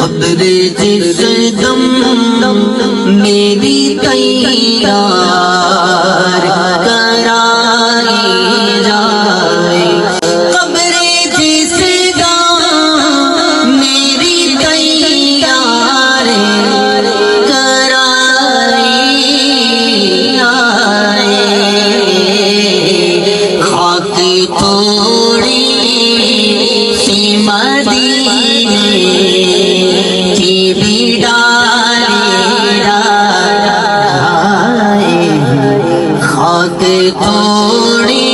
قبر جس دم میری تیار کرائی جائے، قبر جس دم میری تیار کرائی جائے، خاک تھوڑی سی مدینے کی بھی ڈالی جائے، خاک تھوڑی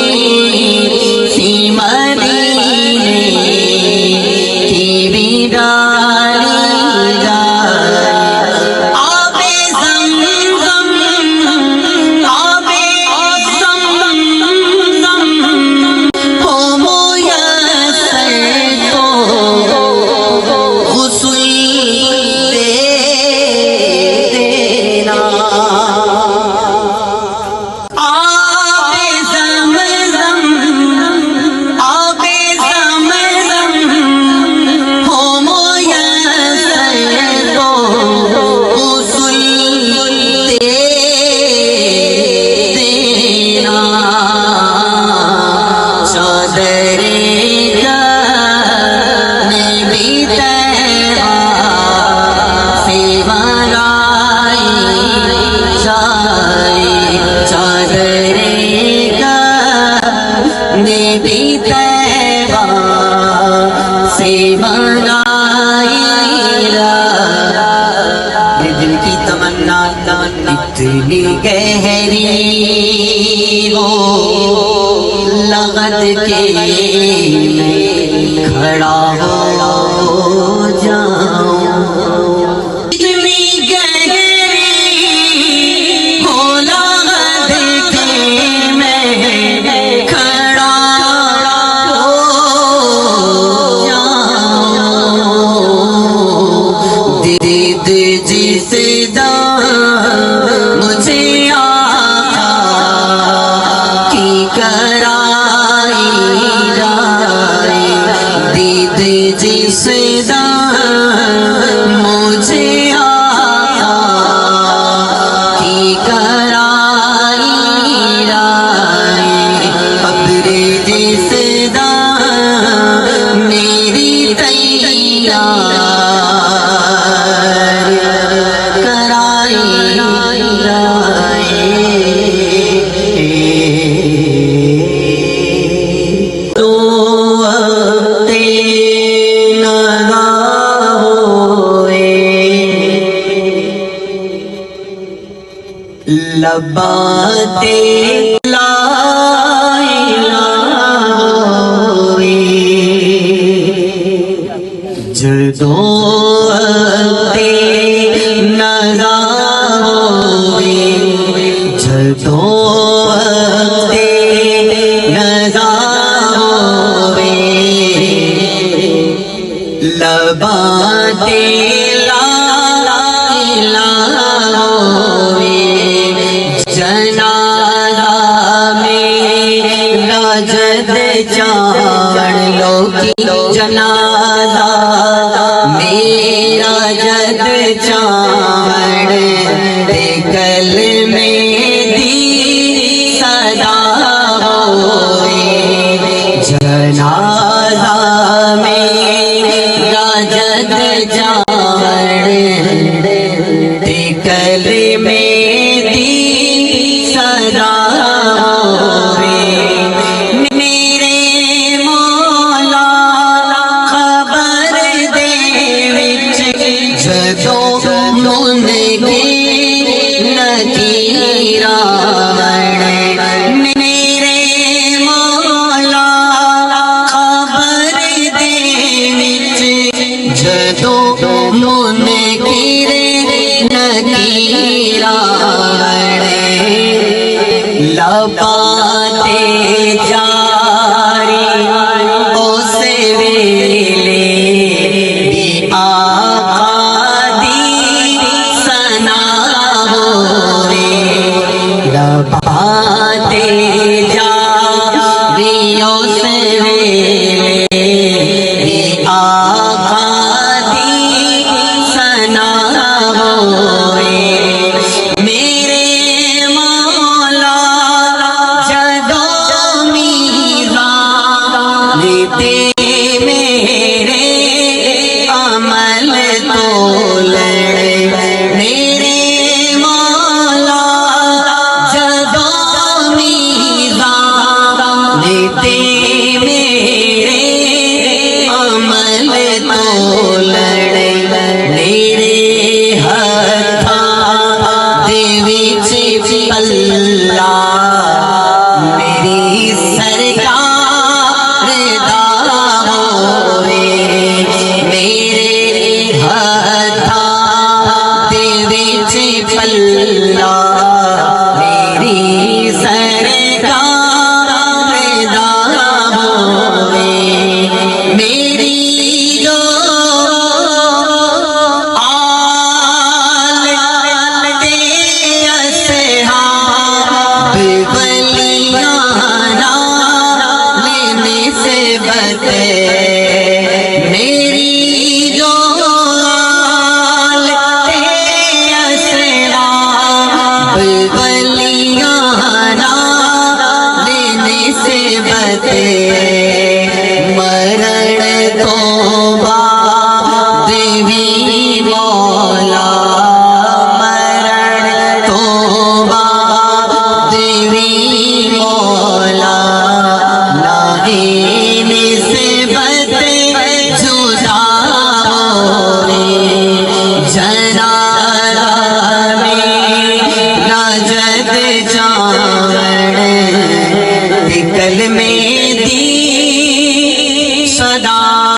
سی مدینے کی بھی ڈالی جائے، آب زمزم آب زمزم ہو میسر تو غسل دے دینا، آب زمزم آب زمزم ہو میسر تو غسل دے دینا، چادر نبی طیبہ سے بنائی جائے، چادر نبی طیبہ سے بنائی جائے، دل کی تمنا اتنی گہری ہو لغت کے کھڑا ہو جاؤں، اتنی گہری ہو لغت کے میں کھڑا ہو جاؤں، دید جس دم مجھے آقا کی کرائی جائے، دید جس دم مجھے آقا کی کرائی جائے، قبر جس دم میری تیار کرائی جائے، تو وقت ندا ہوئے لبات لا الہ ہوئے، جدو وقت ندا ہوئے، جدو وقت ندا ہوئے، لبات لا الہ ہوئے، جنازہ میرا جد چاڑ لو کی، جنازہ میرا جد چاڑ دے، کل میں دی صدا ہوئے، جنازہ میرا جد چاڑ دے، کل میں دی صدا ہوئے، میرے مولا خبر دے وچ جدو من کے نکیرا، میرے مولا خبر دے وچ جدو من کے نکیرا، لبات جاری اس ویلے بھی آقا دی ثنا ہوئے، لبات جاری اس ویلے بھی آقا دی کمل تولے